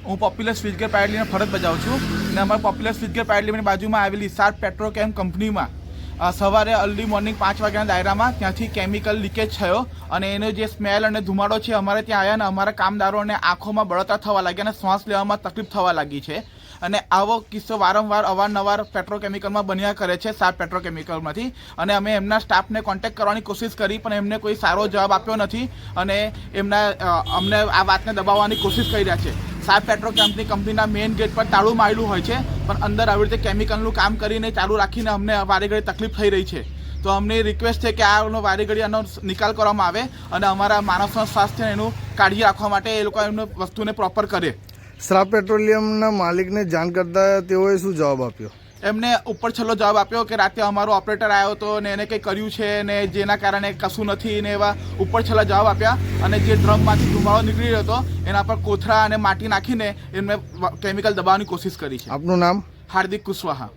હું popular સ્વીટકેર private limited ફરજ બજાવું છું અને અમારા પોપ્યુલર સ્વીટકેર પ્રાઇવેટ લિમિટેડ બાજુમાં આવેલી સાર્પ પેટ્રોકેમ કંપનીમાં સવારે અર્લી મોર્નિંગ 5 વાગ્યાના દાયરામાં ત્યાંથી કેમિકલ લીકેજ થયો અને એનો જે સ્મેલ અને ધુમાડો છે અમારે ત્યાં આવ્યા અને અમારા કામદારોને આંખોમાં બળતરા થવા લાગ્યા અને શ્વાસ લેવામાં તકલીફ થવા લાગી છે અને આવો કિસ્સો વારંવાર અવારનવાર પેટ્રોકેમિકલમાં બન્યા કરે છે સાર્પ પેટ્રોકેમિકલમાંથી અને અમે એમના સ્ટાફને કોન્ટેક્ટ કરવાની કોશિશ કરી પણ એમને કોઈ સારો જવાબ આપ્યો નથી અને અમને આ વાતને દબાવવાની કોશિશ કરી રહ્યા છે। સાર્પ કંપનીના મેઇન ગેટ પર તાળું મારેલું હોય છે પણ અંદર આવી રીતે કેમિકલનું કામ કરીને ચાલુ રાખીને અમને વારે ઘડી તકલીફ થઈ રહી છે। તો અમને રિક્વેસ્ટ છે કે આનો વારે ઘડી આનો નિકાલ કરવામાં આવે અને અમારા માણસના સ્વાસ્થ્ય એનું કાળજી રાખવા માટે એ લોકો એમને વસ્તુને પ્રોપર કરે। સાર્પ પેટ્રોલિયમના માલિકને જાણ કરતા તેઓએ શું જવાબ આપ્યો? એમને ઉપર છેલ્લો જવાબ આપ્યો કે રાતે અમારો ઓપરેટર આવ્યો હતો ને એને કંઈ કર્યું છે ને જેના કારણે કશું નથી ને એવા ઉપર છેલ્લા જવાબ આપ્યા અને જે ડ્રમમાંથી ધુમાડો નીકળી રહ્યો હતો એના પર કોથળા અને માટી નાખીને એમને કેમિકલ દબાવવાની કોશિશ કરી છે। આપનું નામ? હાર્દિક કુશવાહા।